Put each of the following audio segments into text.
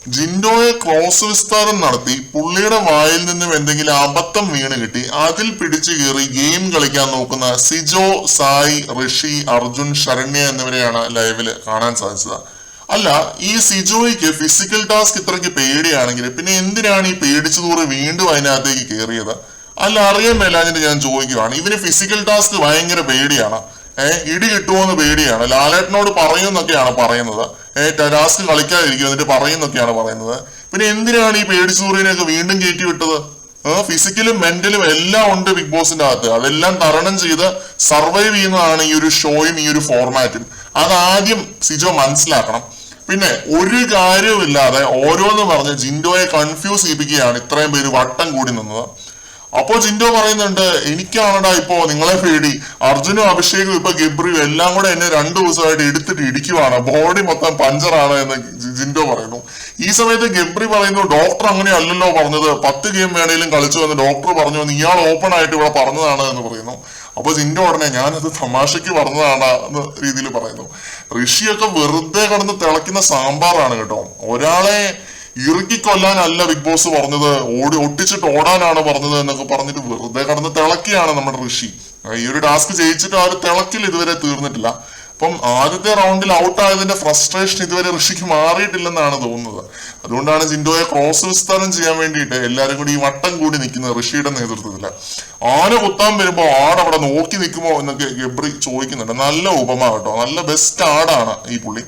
ജിൻഡോയെ cross വിസ്താരം നടത്തി പുള്ളിയുടെ വായിൽ നിന്നും എന്തെങ്കിലും അബദ്ധം വീണ് കിട്ടി അതിൽ പിടിച്ചു കയറി ഗെയിം കളിക്കാൻ നോക്കുന്ന സിജോ, സായി, ഋഷി, അർജുൻ, ശരണ്യ എന്നിവരെയാണ് ലൈവില് കാണാൻ സാധിച്ചത്. അല്ല, ഈ സിജോയ്ക്ക് ഫിസിക്കൽ ടാസ്ക് ഇത്രയ്ക്ക് പേടിയാണെങ്കിൽ പിന്നെ എന്തിനാണ് ഈ പേടിച്ചതൂറ് വീണ്ടും അതിനകത്തേക്ക് കയറിയത്? അല്ല, അറിയാൻ മേലാഞ്ഞിട്ട് ഞാൻ ചോദിക്കുവാണ്, ഇവന് ഫിസിക്കൽ ടാസ്ക് ഭയങ്കര പേടിയാണ്. ഇടി കിട്ടുമോന്ന് പേടിയാണ്. ലാലേട്ടനോട് പറയുന്നൊക്കെയാണ് പറയുന്നത്. ടാസ്ക് കളിക്കാതിരിക്കും എന്നിട്ട് പറയുന്നൊക്കെയാണ് പറയുന്നത്. പിന്നെ എന്തിനാണ് ഈ പേടിച്ചൂറിനെയൊക്കെ വീണ്ടും കയറ്റി വിട്ടത്? ഫിസിക്കലും മെന്റലും എല്ലാം ഉണ്ട് ബിഗ് ബോസിന്റെ അകത്ത്. അതെല്ലാം തരണം ചെയ്ത് സർവൈവ് ചെയ്യുന്നതാണ് ഈ ഒരു ഷോയും ഈ ഒരു ഫോർമാറ്റും. അതാദ്യം സിജോ മനസ്സിലാക്കണം. പിന്നെ ഒരു കാര്യവുമില്ലാതെ ഓരോന്ന് പറഞ്ഞ് ജിൻഡോയെ കൺഫ്യൂസ് ചെയ്യിപ്പിക്കുകയാണ് ഇത്രയും പേര് വട്ടം കൂടി നിന്നത്. അപ്പോ ജിൻഡോ പറയുന്നുണ്ട്, എനിക്കാണടാ ഇപ്പോ നിങ്ങളെ പേടി, അർജുനും അഭിഷേകും ഇപ്പൊ ഗബ്രിയും എല്ലാം കൂടെ എന്നെ 2 ദിവസമായിട്ട് എടുത്തിട്ട് ഇടിക്കുവാണ്, ബോഡി മൊത്തം പഞ്ചറാണ് എന്ന് ജിൻഡോ പറയുന്നു. ഈ സമയത്ത് ഗബ്രി പറയുന്നു, ഡോക്ടർ അങ്ങനെ അല്ലല്ലോ പറഞ്ഞത്, 10 ഗെയിം വേണേലും കളിച്ചു എന്ന് ഡോക്ടർ പറഞ്ഞു, ഇയാൾ ഓപ്പൺ ആയിട്ട് ഇവിടെ പറഞ്ഞതാണ് എന്ന് പറയുന്നു. അപ്പൊ ജിൻഡോ ഉടനെ ഞാനത് തമാശക്ക് പറഞ്ഞതാണ് എന്ന രീതിയിൽ പറയുന്നു. ഋഷിയൊക്കെ വെറുതെ കിടന്ന് തിളയ്ക്കുന്ന സാമ്പാറാണ് കേട്ടോ. ഒരാളെ ഇറുക്കിക്കൊല്ലാനല്ല ബിഗ് ബോസ് പറഞ്ഞത്, ഒട്ടിച്ചിട്ട് ഓടാനാണ് പറഞ്ഞത് എന്നൊക്കെ പറഞ്ഞിട്ട് വെറുതെ കടന്ന് തിളക്കിയാണ് നമ്മുടെ ഋഷി. ഈ ഒരു ടാസ്ക് ജയിച്ചിട്ട് ആ ഒരു തിളക്കിൽ ഇതുവരെ തീർന്നിട്ടില്ല. അപ്പം ആദ്യത്തെ റൗണ്ടിൽ ഔട്ട് ആയതിന്റെ ഫ്രസ്ട്രേഷൻ ഇതുവരെ ഋഷിക്ക് മാറിയിട്ടില്ലെന്നാണ് തോന്നുന്നത്. അതുകൊണ്ടാണ് ജിൻഡോയെ ക്രോസ് വിസ്താരം ചെയ്യാൻ വേണ്ടിയിട്ട് എല്ലാരും കൂടി ഈ വട്ടം കൂടി നിൽക്കുന്നത് ഋഷിയുടെ നേതൃത്വത്തില്. ആന കുത്താൻ വരുമ്പോ ആടവിടെ നോക്കി നിൽക്കുമോ എന്നൊക്കെ ഗബ്രി ചോദിക്കുന്നുണ്ട്. നല്ല ഉപമ കേട്ടോ, നല്ല ബെസ്റ്റ് ആടാണ് ഈ പുള്ളി.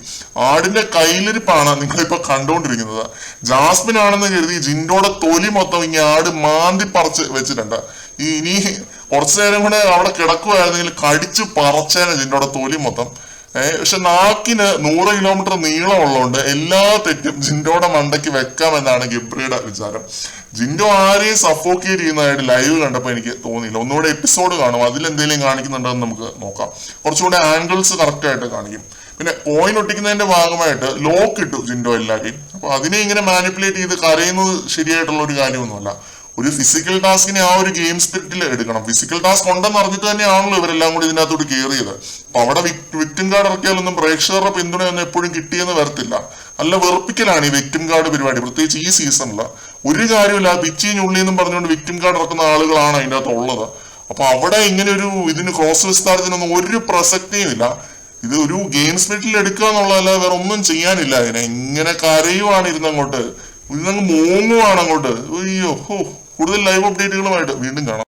ആടിന്റെ കയ്യിലിരിപ്പാണ് നിങ്ങളിപ്പോ കണ്ടുകൊണ്ടിരിക്കുന്നത്. ജാസ്മിൻ ആണെന്ന് കരുതി ജിൻഡോയുടെ തൊലി മൊത്തം ഇങ്ങനെ ആട് മാന്തി പറിച്ച് വെച്ചിട്ടുണ്ട്. ഇനി കുറച്ചു നേരം കൂടെ അവിടെ കിടക്കുവായിരുന്നെങ്കിൽ കടിച്ച് പറച്ചേനെ ജിൻഡോയുടെ തൊലി മൊത്തം. പക്ഷെ നാക്കിന് 100 കിലോമീറ്റർ നീളമുള്ളതുകൊണ്ട് എല്ലാ തെറ്റും ജിൻഡോയുടെ മണ്ടയ്ക്ക് വെക്കാമെന്നാണ് ഗബ്രിയുടെ വിചാരം. ജിൻഡോ ആരെയും സഫോക്കേറ്റ് ചെയ്യുന്നതായിട്ട് ലൈവ് കണ്ടപ്പോൾ എനിക്ക് തോന്നിയില്ല. ഒന്നുകൂടെ എപ്പിസോഡ് കാണും, അതിലെന്തെങ്കിലും കാണിക്കുന്നുണ്ടെന്ന് നമുക്ക് നോക്കാം. കുറച്ചുകൂടെ ആംഗിൾസ് കറക്റ്റ് ആയിട്ട് കാണിക്കും. പിന്നെ കോയിൻ ഒട്ടിക്കുന്നതിന്റെ ഭാഗമായിട്ട് ലോക്ക് ഇട്ടു ജിൻഡോ എല്ലാവരെയും. അപ്പൊ അതിനെ ഇങ്ങനെ മാനിപ്പുലേറ്റ് ചെയ്ത് കരയുന്നത് ശരിയായിട്ടുള്ള ഒരു കാര്യമൊന്നുമല്ല. ഒരു ഫിസിക്കൽ ടാസ്കിനെ ആ ഒരു ഗെയിം സ്പിരിറ്റിൽ എടുക്കണം. ഫിസിക്കൽ ടാസ്ക് ഉണ്ടെന്ന് അറിഞ്ഞിട്ട് തന്നെയാണല്ലോ ഇവരെല്ലാം കൂടി ഇതിനകത്തോട്ട് കയറിയത്. അപ്പൊ അവിടെ വിക്ടിം കാർഡ് ഇറക്കിയാലൊന്നും പ്രേക്ഷകരുടെ പിന്തുണയൊന്നും എപ്പോഴും കിട്ടിയെന്ന് വരത്തില്ല. നല്ല വെറുപ്പിക്കലാണ് ഈ വിക്ടിം കാർഡ് പരിപാടി, പ്രത്യേകിച്ച് ഈ സീസണില്. ഒരു കാര്യമില്ല, പിച്ചിഞ്ഞുള്ളി എന്നും പറഞ്ഞുകൊണ്ട് വിക്ടിം കാർഡ് ഇറക്കുന്ന ആളുകളാണ് അതിൻ്റെ അകത്ത് ഉള്ളത്. അപ്പൊ അവിടെ ഇങ്ങനെ ഒരു ഇതിന് ക്രോസ് വിസ്താരത്തിനൊന്നും ഒരു പ്രസക്തിയും ഇല്ല. ഇത് ഒരു ഗെയിം സ്പിരിറ്റിൽ എടുക്കുക എന്നുള്ളതല്ലാതെ വേറെ ഒന്നും ചെയ്യാനില്ല. അതിനെ ഇങ്ങനെ കരയുവാണ് ഇരുന്നങ്ങോട്ട്, ഇരുന്നങ്ങ് മോങ്ങുവാണ് അങ്ങോട്ട്. അയ്യോ, കൂടുതൽ ലൈവ് അപ്ഡേറ്റുകളുമായിട്ട് വീണ്ടും കാണാം.